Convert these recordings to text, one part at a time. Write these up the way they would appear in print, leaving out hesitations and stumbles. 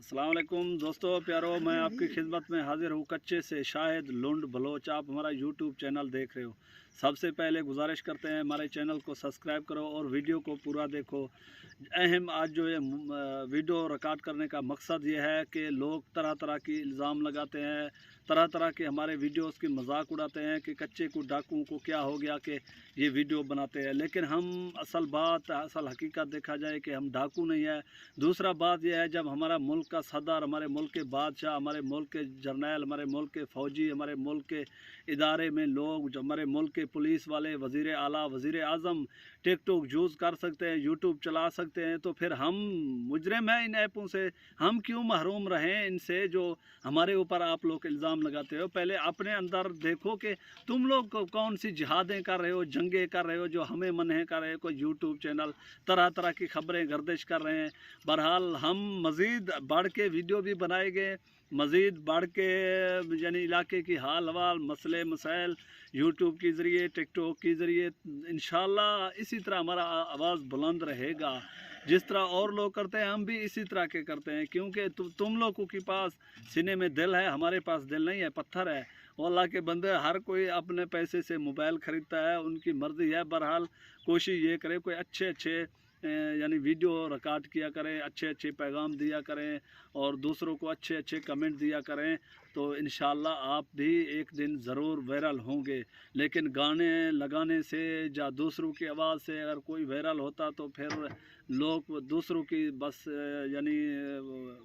अस्सलाम वालेकुम दोस्तों प्यारो, मैं आपकी खिदमत में हाजिर हूँ कच्चे से शाहिद लुंड बलोच। आप हमारा यूट्यूब चैनल देख रहे हो। सबसे पहले गुजारिश करते हैं हमारे चैनल को सब्सक्राइब करो और वीडियो को पूरा देखो। अहम आज जो ये वीडियो रिकॉर्ड करने का मकसद ये है कि लोग तरह तरह की इल्ज़ाम लगाते हैं, तरह तरह के हमारे वीडियोस की मजाक उड़ाते हैं कि कच्चे को डाकुओं को क्या हो गया कि ये वीडियो बनाते हैं। लेकिन हम असल हकीकत देखा जाए कि हम डाकू नहीं है। दूसरा बात यह है, जब हमारा मुल्क का सदर, हमारे मुल्क के बादशाह, हमारे मुल्क के जर्नैल, हमारे मुल्क के फ़ौजी, हमारे मुल्क के इदारे में लोग, जो हमारे मुल्क के पुलिस वाले, वज़ीर आला, वज़ीर आज़म टिकटॉक यूज़ कर सकते हैं, यूट्यूब चला सकते हैं, तो फिर हम मुजरिम हैं इन ऐपों से। हम क्यों महरूम रहें इनसे जो हमारे ऊपर आप लोग इल्ज़ाम लगाते हो। पहले अपने अंदर देखो कि तुम लोग कौन सी जिहादें कर रहे हो, जंगें कर रहे हो जो हमें मन्हे कर रहे हो। कोई यूट्यूब चैनल तरह तरह की खबरें गर्दिश कर रहे हैं। बहरहाल हम मज़ीद बढ़ के वीडियो भी बनाएंगे, मज़ीद बढ़ के यानी इलाके की हाल हवाल, मसले मसाइल यूट्यूब के ज़रिए, टिकटॉक के ज़रिए इंशाल्लाह इसी तरह हमारा आवाज़ बुलंद रहेगा। जिस तरह और लोग करते हैं हम भी इसी तरह के करते हैं, क्योंकि तुम लोगों के पास सीने में दिल है, हमारे पास दिल नहीं है, पत्थर है। और अल्लाह के बंदे, हर कोई अपने पैसे से मोबाइल ख़रीदता है, उनकी मर्ज़ी है। बहरहाल कोशिश ये करें कोई अच्छे यानी वीडियो रिकॉर्ड किया करें, अच्छे पैगाम दिया करें और दूसरों को अच्छे कमेंट दिया करें, तो इंशाल्लाह आप भी एक दिन ज़रूर वायरल होंगे। लेकिन गाने लगाने से या दूसरों की आवाज़ से अगर कोई वायरल होता तो फिर लोग दूसरों की बस यानी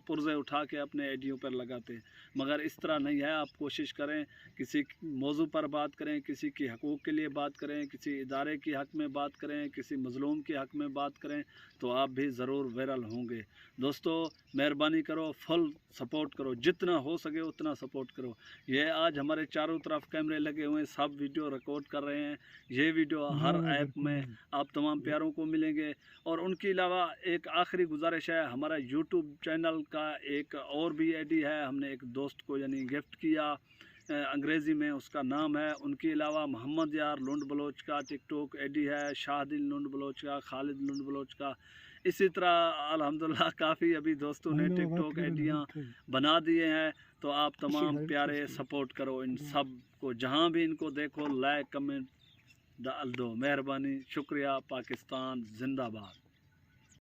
पुर्ज़े उठा के अपने आईडियों पर लगाते। मगर इस तरह नहीं है। आप कोशिश करें, किसी मौजू पर बात करें, किसी की हकूक़ के लिए बात करें, किसी इदारे के हक़ में बात करें, किसी मज़लूम के हक़ में बात करें, तो आप भी ज़रूर वायरल होंगे। दोस्तों मेहरबानी करो, फुल सपोर्ट करो, जितना हो सके उतना सपोर्ट करो। ये आज हमारे चारों तरफ कैमरे लगे हुए हैं, सब वीडियो रिकॉर्ड कर रहे हैं। ये वीडियो हर ऐप में आप तमाम प्यारों को मिलेंगे। और उनके अलावा एक आखिरी गुजारिश है, हमारा यूट्यूब चैनल का एक और भी आईडी है, हमने एक दोस्त को यानी गिफ्ट किया, अंग्रेज़ी में उसका नाम है। उनके अलावा मोहम्मद यार लुंड बलोच का टिकटॉक आईडी है, शाहदिल लुंड बलोच का, खालिद लुंड बलोच का। इसी तरह अल्हम्दुलिल्लाह काफ़ी अभी दोस्तों ने टिकटॉक आईडियाँ बना दिए हैं। तो आप तमाम प्यारे सपोर्ट करो इन सब को, जहाँ भी इनको देखो लाइक कमेंट डाल दो। मेहरबानी, शुक्रिया। पाकिस्तान जिंदाबाद।